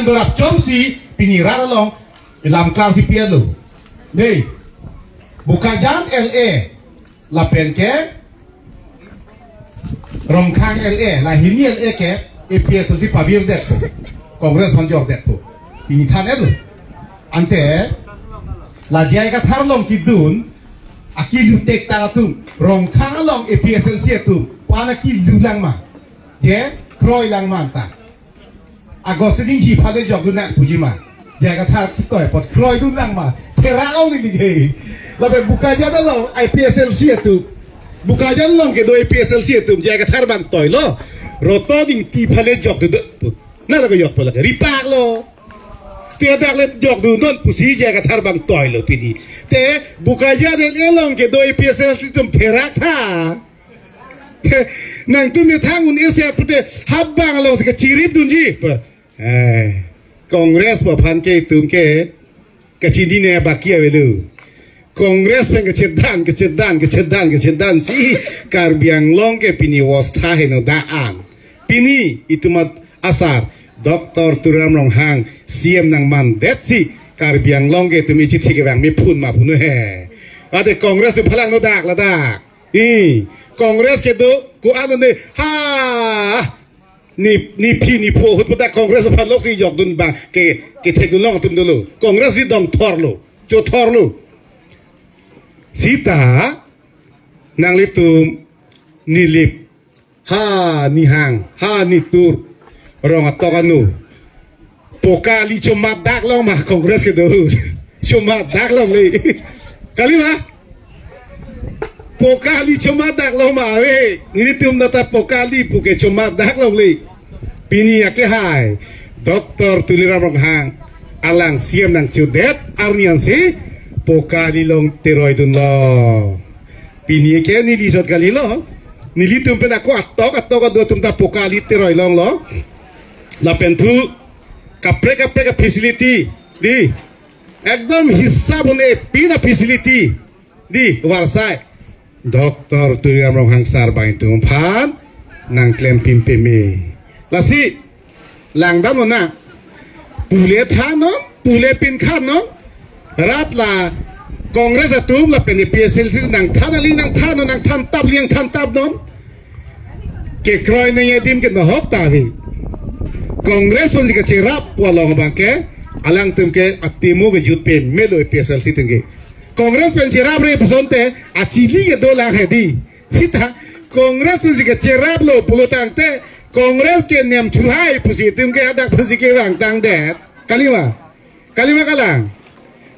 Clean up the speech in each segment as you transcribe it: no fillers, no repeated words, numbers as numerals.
dorap chomsi pinirara long lam klar di pielo nih bukajan LA la penke romkang LA la hini LA ke APS si pabir det kongres manjok det ini tan elu ante la jaya tharlong kidun aki lutek taratum romkang long APS si tu wana ki lulang ma je kroi lang manta Agostin hi phale jog dun na pujima jaya thar chitoi pot kroi dun lang ma terao ni dige labe buka jada lo IPSL si tu buka jada long ke do IPSL si tu jaya thar ban toy lo roto ding ti phale jog du na la ko yok pala ripak lo te dak le jog du non pusi jaya thar ban toy lo pidi te buka jada le long ke do IPSL si tu terak tha nang tu mi thang un ese pute habang lo se chirip dun ji Kongres papan ke tum ke kecidi ne bakia velu Kongres pen kecedan si karbiang long ke pini wasta heno daan pini itu mat asar Dr. Turam Long Hang CM nang man det si karbiang long ke tumi chithi ke bang mi phun ma phun he ate Kongres phalang no dak la dak Kongres ke do ku anu ne ha ni pi ni po hut pata Kongres phan lok si yok dun ba ke thekun long tum dulu Kongres si dong thor lo cho thor lo sita nang litum ni lip ha ni hang ha ni tur rong atokanu pokali cuma dak long ma Kongres ke do cuma dak long le kali ma pokali cuma dak lo ma we ini tum data pokali puke cuma dak lo le pini ake hai Dr. Tuliram Long Hang alang siam nang chudet arnian si pokali long teroidun lo pini ke ni di sot kali lo nili tum pen aku atok do tum ta pokali teroid long lo la pentu kapre facility di ekdom hisab une pina facility di warsai Dr. Tuliram Long Hang sar bain tum phan nang klem pim peme lasi lang dam na pule tha non pule pin khan non rat la Kongres atum la pen PSL si nang than ali nang than nang than tab liang than tab non ke kroi na yedim ke no hop ta vi Kongres pun jika cerap walong bangke alang tum ke atimu ke jut pen melo PSL si tengge Kongres pen cerap re pesonte acili ke dolang hedi sita Kongres pun jika cerap lo pulo tangte Kongres ke niam chulhai pusi tum ke adak pusi ke wang tang det kalima kalang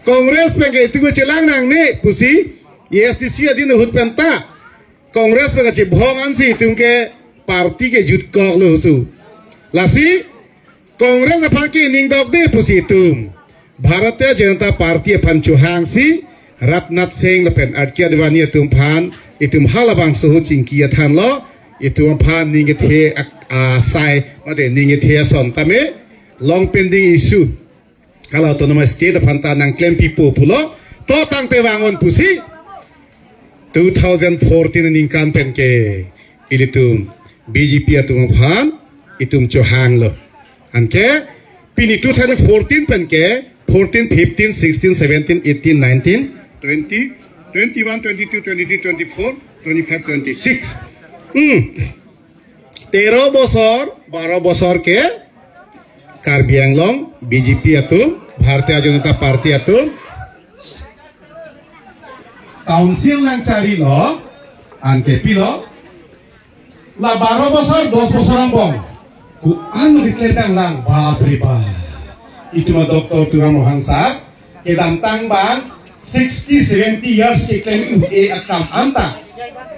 Kongres pen ke itu celang nang ne pusi ESCC adin hut penta Kongres pen ke bhongan si tum ke parti ke jut kok lo su lasi Kongres apang ke ning dok de pusi tum Bharatiya Janata Party pancu hang si Ratnat Singh lepen adkia diwani tum phan itum halabang suhu cingkia than lo itum phan ninge the sai mate ninge the son tame long pending issue kalau autonomous state phanta nang claim pipo pulo to tang te wangon pusi 2014 ningkan pen ke ilitum BJP atum phan itum cho hang lo anke pini 2014 pen ke 14, 15, 16, 17, 18, 19, 20, 21, 22, 23, 24, 25, 26. 13 bosor ke Karbi Anglong BJP atum Bharatiya Janata Party atum Council nang cari lo anke pilo la 12 bosor 10 bosor ambong ku anu dikledang lang babriba itu mah Dr. Turam Long Hang sar ke damtang bang 60-70 years ke klaim akam anta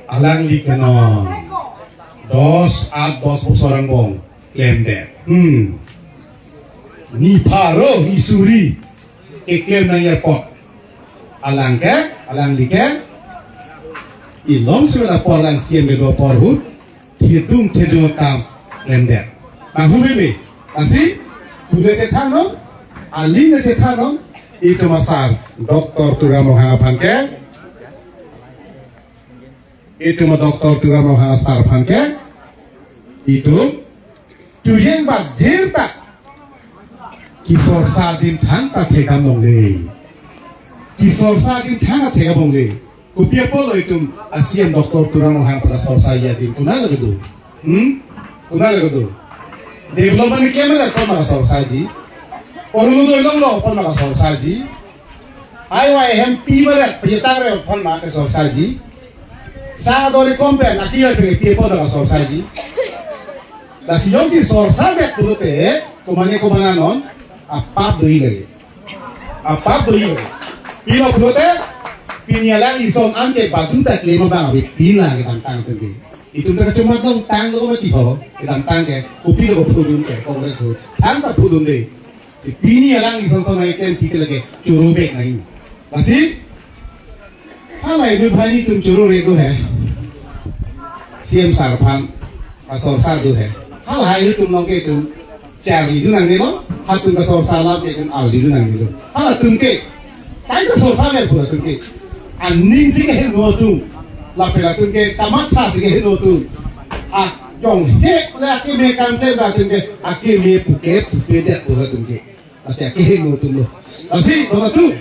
alang likenon 10 orang bong klaim der ni paro ni suri ke klaim nang airport alang like ilong sudah por lang siem bedo por hut hitung tejo kam klaim der bahu bebe asi Kuda cetan no, ali na cetan no, itu masar Dr. Turam Long Hang phanke, itu mah Dr. Turam Long Hang sar phanke, itu tujen bak jirta, Kisor Sadin Tangka Tega Mongli. Kisor Sadin Tangka Tega Mongli. Kupia polo itu Asian Doktor Turang Hang pada sor saya di kunal gitu. Kunal gitu. Development ni kamera kau maka sor saji. Orang lu ilong lo kau maka sor saji. IYM pibarat penyetar re kau maka sor saji. Sa dori kompen nakiya pe polo maka sor saji. Dah siapa si sor saji tu te kumana non apa doi lagi. Apa doi lagi. Pino tu te Pinyalang ison angke badung tak lima bang abis pila kita tang tengge. Itu mereka cuma dong tang lo mati ho kita tang ke upi lo pudun ke kongres ho tang tak pudun deh. Pinyalang ison so naik kan kita lagi curubek naik. Masih? Hal ini bani tum curur itu है. CM sarpan asal sar itu है. Hal ini tum nongke tum cari itu nanti lo. Hal tum asal salam ke tum al itu nanti lo. Hal tum ke. Tapi asal salam pula tum ke. Aning sih kehin rotu, lapela tu ke tamat tas kehin rotu. Jong hek laki mekan te dah tu ke, aki me puke dek pura tu ke. Tapi kehin rotu lo. Asi rotu.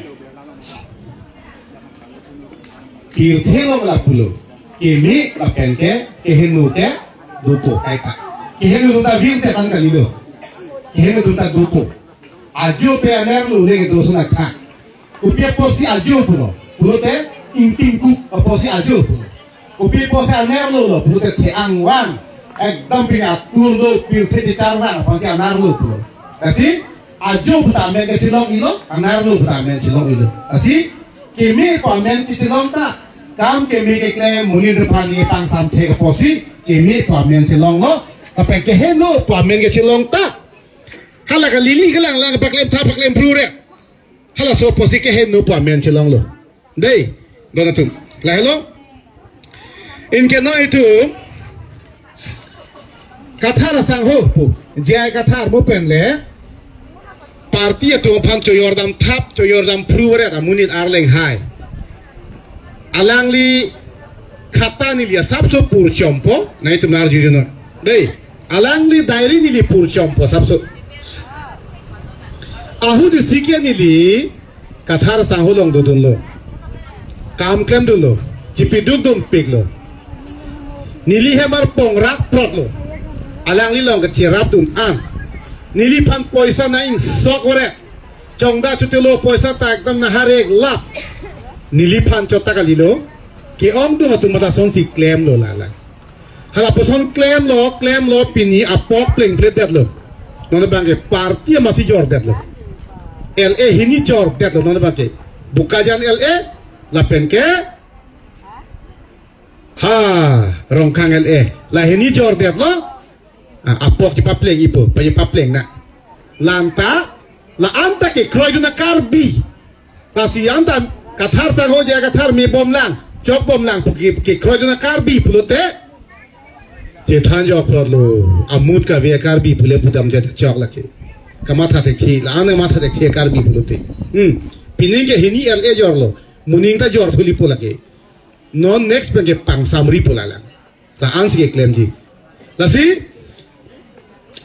Kirthelo lapulo, kemi lapen ke kehin rotu duto kaita. Kehin rotu tak vim te tangkal lo. Kehin rotu tak duto. Ajo pe aner lo lagi dosa nak kah. Upia posi ajo pulo. Pulote intingku posi ajo pulo. Upi posi aner lo pulote seangwan. Ekdam pina turlo pirte di carwan posi aner lo pulo. Kasi ajo puta amen ke silong ilo, aner lo puta amen silong ilo. Kasi kemi ko amen ke silong ta. Kam kemi ke kle munin repani tang samte ke posi kemi ko amen silong lo. Tapi keheno ko amen ke silong ta. Hala ka lili ka lang paklem ta paklem prure. Hala so posi keheno ko amen silong lo. Dei, donatum. Lahelo. Inke no itu kathar sang ho pu. Jai kathar mo penle. Parti itu pan coyordam tap coyordam prure da munit arleng hai. Alangli kata ni lia sabso pur chompo. Na itu nar jujuno. Dei, alangli dairi ni li pur chompo sabso. Ahu di sikia ni li kathar sang ho long dudun lo. Kam kem dulu, cipiduk dum pig lo. Nili hemar pongrak prot lo. Alang li long kecirap dum am. Nili pan poisa na in sok ore. Chongda chutelo poisa tak dam na harek lap. Nili pan chota kali lo. Ki om dum atum mata son si claim lo lala. Hala poson claim lo pini apok pleng predet lo. Nona bangke parti masih jor det lo. LA hini jor det lo nona bangke. Bukajan LA lapen ke ha rongkang LA lahini jor det lo apok di papleng ipo payi papleng na lanta la anta ke kroy na karbi kasi anta kathar sang ho ja kathar mi bom lang chok bom lang puki ke kroy na karbi pulote jethan jok lo amut ka ve karbi pule putam jet chok lake kamatha te thi la ane matha te thi karbi pulote pining ke hini LA jor lo muning ta jor thuli pula ke non next penge pang samri pula la ans ke claim ji la si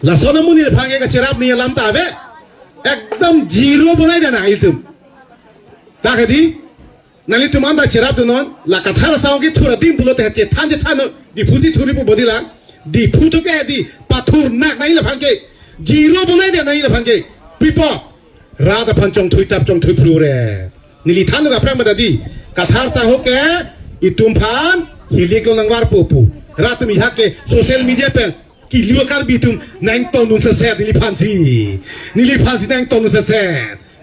la sona munir phange ka cherap ni lam ta be ekdam zero banai dena itum ta khadi nali tuman da cherap du non la kathar saung ki thura dim pulo te che than je than di phusi thuri pu bodila di phuto ke di pathur nak nai la phange zero banai dena la phange pipo ra da phanchong thui tap chong thui pru re nili thanu ka prang badadi kathar sa ho ke itum phan hilik lo nangwar popu ratum iha ke social media pe ki liwa kar bitum nang ton nun se nili phansi nang ton nun se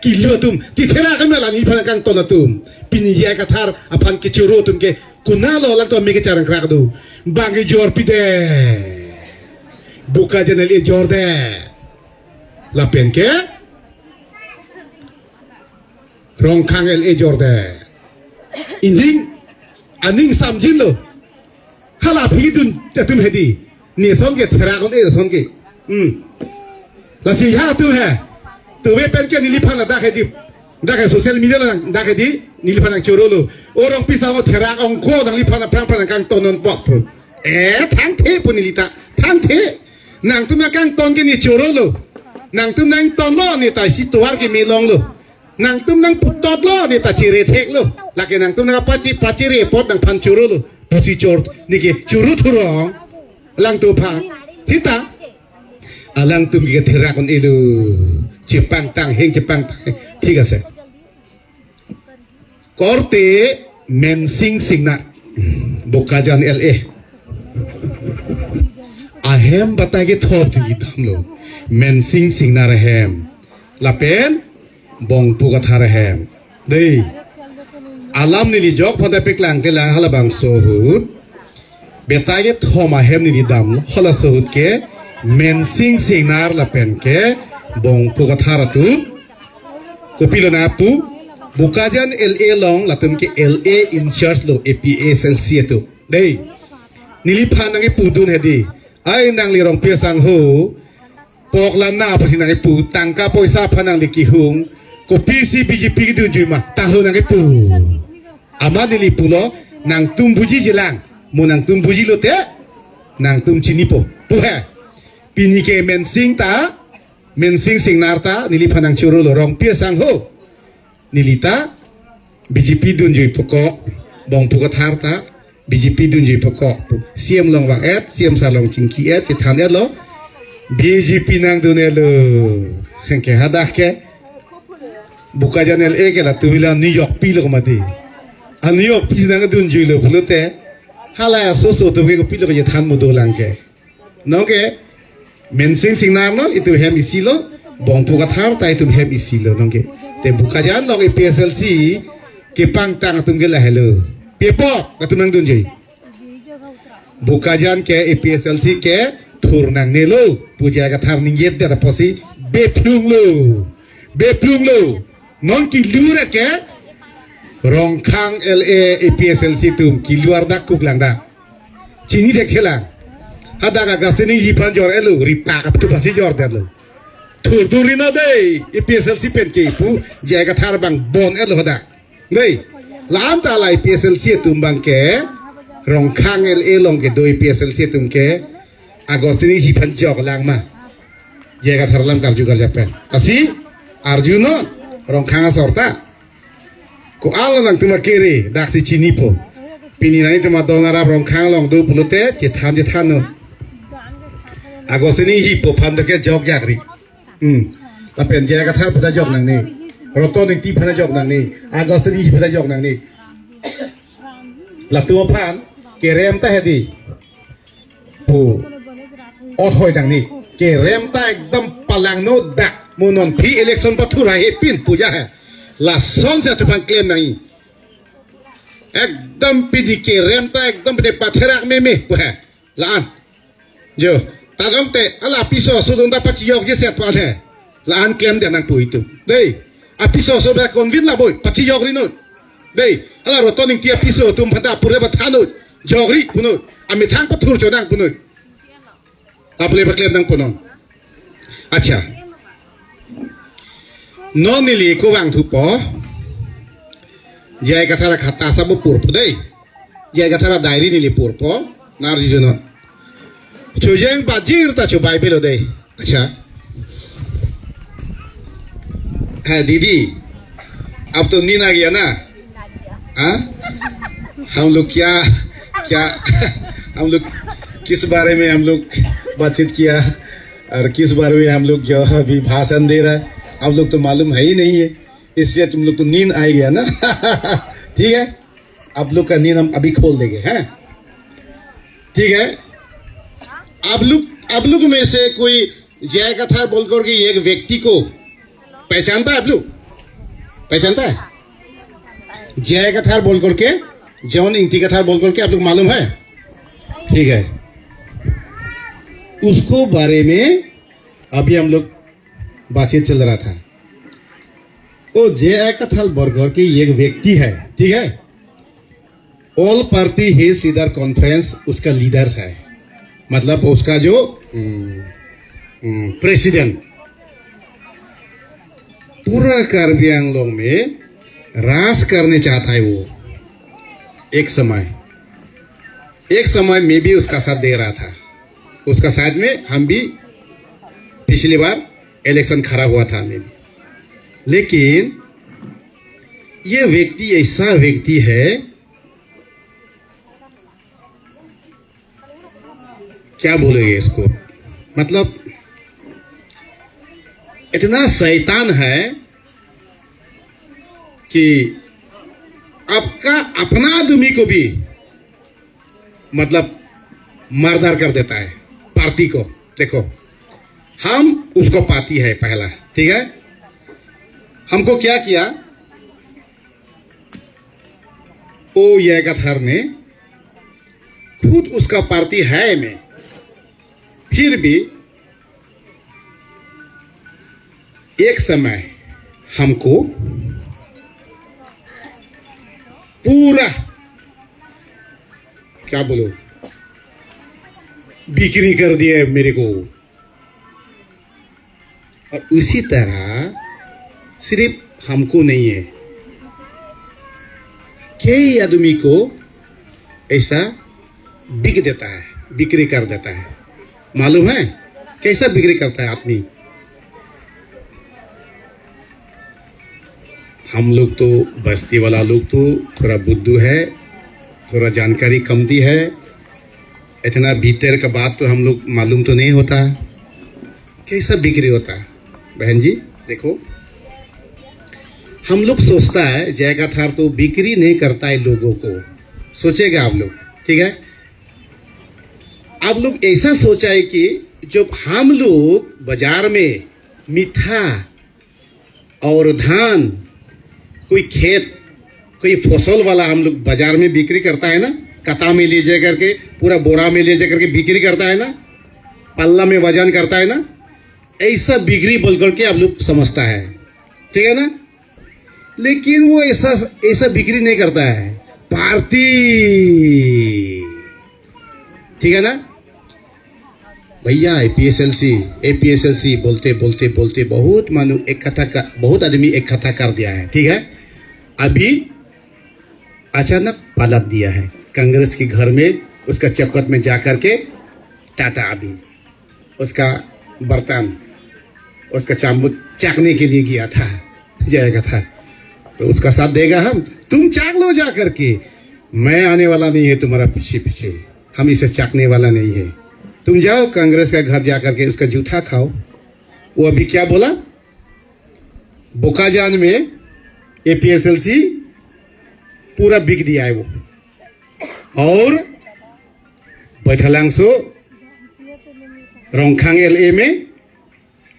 ki liwa tum ti thera ka mela ni phan kang ton tum pini ya kathar aphan ke churo tum ke kunalo lang to mi ke charang krak du bangi jor pide buka janel e jor de la pen ke rongkang LA jorde inding aning samjin lo hala phidun tatum hedi ni son ke thera kon e son ke la si ha tu hai tu ve pen ke nili phana da khedi da ke social media la da khedi nili phana choro lo orong pisa ko thera ong ko dang li phana prang prang kang tonon pok phu thang the punilita thang the nang tu ma kang ton ke ni choro lo nang tum nang ton lo ni ta situar ke mi long lo nang tum nang putot lo ni ta cire tek lo laki nang tum nang pati repot nang pan churu lo puti chor ni ke churu thurong lang tu pa thita alang tum ke thera kon ilu Jepang tang heng Jepang tang ঠিক আছে korte mensing singna Bukajan LA ahem batage thor ti damlo mensing singna rehem lapen bong puga rehem dei alam nili jok pada peklang ke lang halabang sohut betage thoma hem nili dam hala sohut ke mensing singnar lapen ke bong puga tharatu kopilo na pu Bukajan LA long latum ke LA in charge lo APSLC tu dei nilipan nang ipudun hedi ay nang lirong piasang ho pok lam na pa sinang ipu tangka poisa panang likihung ko PC BJP gitu juma tahu nang ipu ama nilipulo nang tumbuji jelang mo nang tumbuji lo te nang tum chinipo puhe pini ke mensing singnarta nilipan nang churu lo rong piasang ho nilita BJP dunjui pokok bong pokok harta BJP dunjui pokok siam long wang siam salong cingki citan lo BJP nang dunia lo hengke hadah ke Bukajan LA ke la tuila New York pi lo mati New York pi nang dunjui lo pelute halaya so tu ke pi lo ke citan mudo lang ke no ke mensing singnar no itu hem isi lo bong pokok harta itu hem isi lo no ke te Bukajan long PSLC ke pangtang tunggel hello pepok katunang dunjui Bukajan ke PSLC ke turnang nelo puja ka thar ninget da posi beplung lo non ki lura ke rongkhang LA PSLC tum ki luar dak kuklang da chini de khela ada ka gasini hipan jor elo ripa ka tu pasi jor da lo tur durina dei PSLC pen ke pu jaga thar bang bon elo da dei lam ta lai PSLC tum bang ke rongkhang LA long ke doi PSLC tum ke agostini hipan jog lang ma jaga thar lam kal juga japen asi arjuno rongkhang sorta ko alo nang tuma kere dak si chinipo pini nani tuma dongara rongkhang long do pulute cethan no agostini hipo pande ke jog yakri tapi jaga thar pada jog nang ni roto ning ti pada jog nang ni agostini hi pada jog nang ni latu pan kerem ta hedi pu othoi dang ni kerem ta ekdam palang no dak monon phi election pathura he pin puja hai la son se tupan claim nang ekdam pidi kerem ta ekdam de patherak me pu hai laan jo tagam te ala piso sudunda pachiyok je set pal hai laan claim de nang pu itu dei apiso so da convin la boy pachiyok ri no dei ala rotoning ti apiso tum phata pure bathano jogri puno ami thang pathur chodang puno apule paklem nang punon acha non nili ko wang thu po jai kathara khata sab pur dei jai kathara diary nili pur po nar jijono chujeng bajir ta chu bible dei acha है दीदी अब तो नींद आ गया ना हाँ हम लोग क्या हम लोग किस बारे में हम लोग बातचीत किया और किस बारे में हम लोग जो अभी भाषण दे रहा है आप लोग तो मालूम है ही नहीं है इसलिए तुम लोग तो नींद आ गया ना ठीक है आप लोग का नींद हम अभी खोल देंगे हैं ठीक है आप लोग में से कोई जय कथा बोल करके एक व्यक्ति को पहचानता है आप लोग पहचानता है जय कथार बोल करके जौन इंती कथार बोल करके आप लोग मालूम है ठीक है उसको बारे में अभी हम लोग बातचीत चल रहा था वो जय कथार बोल करके एक व्यक्ति है ठीक है all party head cedar conference उसका लीडर है मतलब उसका जो प्रेसिडेंट पूरा कार्बी आंगलोंग में राज करने चाहता है वो एक समय में भी उसका साथ दे रहा था उसका साथ में हम भी पिछली बार इलेक्शन खड़ा हुआ था में भी। लेकिन ये व्यक्ति ऐसा व्यक्ति है, क्या बोलेंगे इसको, मतलब इतना शैतान है कि आपका अपना आदमी को भी मतलब मारधार कर देता है पार्टी को। देखो, हम उसको पार्टी है पहला, ठीक है, हमको क्या किया, ओ यगाथर ने खुद उसका पार्टी है में, फिर भी एक समय हमको पूरा क्या बोलो बिक्री कर दिया मेरे को। और उसी तरह सिर्फ हमको नहीं है, कई आदमी को ऐसा बिक देता है, बिक्री कर देता है। मालूम है कैसा बिक्री करता है आदमी? हम लोग तो बस्ती वाला लोग तो थोड़ा बुद्धू है, थोड़ा जानकारी कम दी है, इतना भीतर का बात तो हम लोग मालूम तो नहीं होता कैसा बिक्री होता है। बहन जी देखो, हम लोग सोचता है जयगाथार तो बिक्री नहीं करता है लोगों को, सोचेगा आप लोग, ठीक है। आप लोग ऐसा सोचा है कि जब हम लोग बाजार में मीठा और धान, कोई खेत, कोई फसल वाला हम लोग बाजार में बिक्री करता है ना, कता में ले जा करके, पूरा बोरा में ले जा करके बिक्री करता है ना, पल्ला में वजन करता है ना, ऐसा बिक्री बोल करके आप लोग समझता है, ठीक है ना। लेकिन वो ऐसा बिक्री नहीं करता है, पार्टी, ठीक है ना भैया। एपीएसएलसी बोलते बोलते बोलते बहुत मानो बहुत आदमी इकट्ठा कर दिया है, ठीक है। अभी अचानक पलट दिया है कांग्रेस के घर में, उसका चक्कर में जाकर के टाटा अभी उसका बर्तन, उसका चामच चाकने के लिए गया था, जाएगा था, तो उसका साथ देगा हम, तुम चाक लो जा करके, मैं आने वाला नहीं है तुम्हारा पीछे पीछे, हम इसे चाकने वाला नहीं है, तुम जाओ कांग्रेस का घर जाकर के उसका जूठा खाओ। वो अभी क्या बोला, बोकाजान में एपीएसएलसी पूरा बिक दिया है वो, और बैठलांगसो रोंगखांग एलए में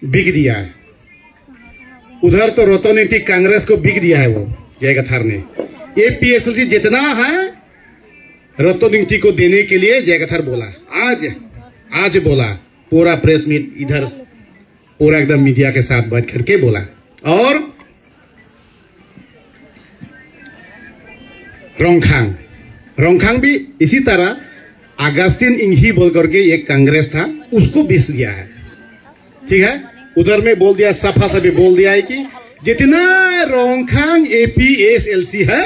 बिक दिया है। उधर तो रोतोनीति कांग्रेस को बिक दिया है वो जयगाथार ने। एपीएसएलसी जितना है रोतोनीति को देने के लिए जयगाथार बोला, आज बोला, पूरा प्रेस मीट इधर पूरा एकदम मीडिया के साथ बैठ करके बोला। और रोंगखांग भी इसी तरह अगस्तिन इंघी बोल करके एक कांग्रेस था, उसको बेच दिया है, ठीक है। उधर में बोल दिया, सफा सभी बोल दिया है कि जितना रोंगखांग एपीएसएलसी है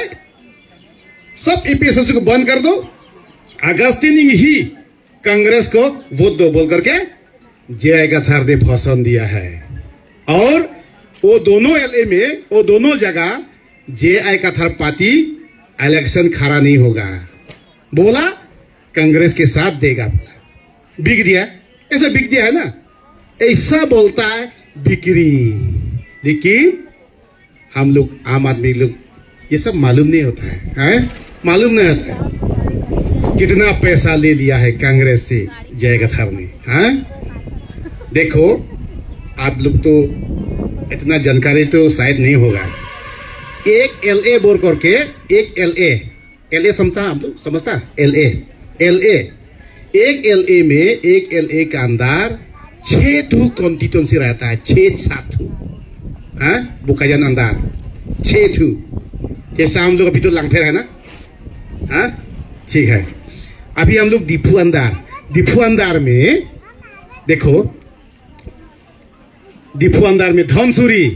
सब एपीएसएलसी को बंद कर दो, अगस्तिन इंघी कांग्रेस को वोट दो बोल करके जयगाथार ने भाषण दिया है। और वो दोनों एलए में, वो दोनों जगह जयगाथार पार्टी इलेक्शन खड़ा नहीं होगा, बोला कांग्रेस के साथ देगा, बोला बिक दिया, ऐसा बिक दिया है ना, ऐसा बोलता है बिक्री। लेकिन हम लोग आम आदमी लोग ये सब मालूम नहीं होता है, मालूम नहीं होता है कितना पैसा ले लिया है कांग्रेस से जयगाथार ने, हाँ। देखो आप लोग तो इतना जानकारी तो शायद नहीं होगा। एक एलए बोल करके, एक एलए समझता आप लोग, समझता एलए एक एलए में, एक एलए का अंदर 6 ठू कॉन्स्टिट्यूंसी रहता है, 6-7 ठू, हाँ, बोकाजान अंदर 6 ठू, जैसा हम लोग अभी तो लांगफेर है ना, हाँ, ठीक है। अभी हम लोग दीपू अंदर में देखो, दीपू अंदर में धनसुरी,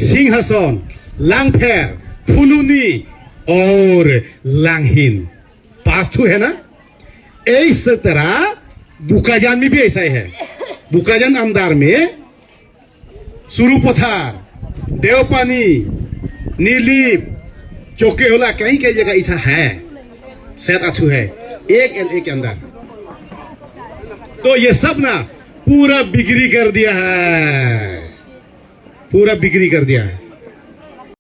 सिंहासन, लांगफेर, फुलुनी और लांगहिन 5 ठू है ना। इस तरह बोकाजान में भी ऐसा ही है। बोकाजान अंदर में सुरुपथार, देवपानी, नीलीप, चौकेहोला, कहीं कई जगह ऐसा है, सेट अथू है, एक LA के अंदर। तो ये सब ना पूरा बिक्री कर दिया है, पूरा बिक्री कर दिया है।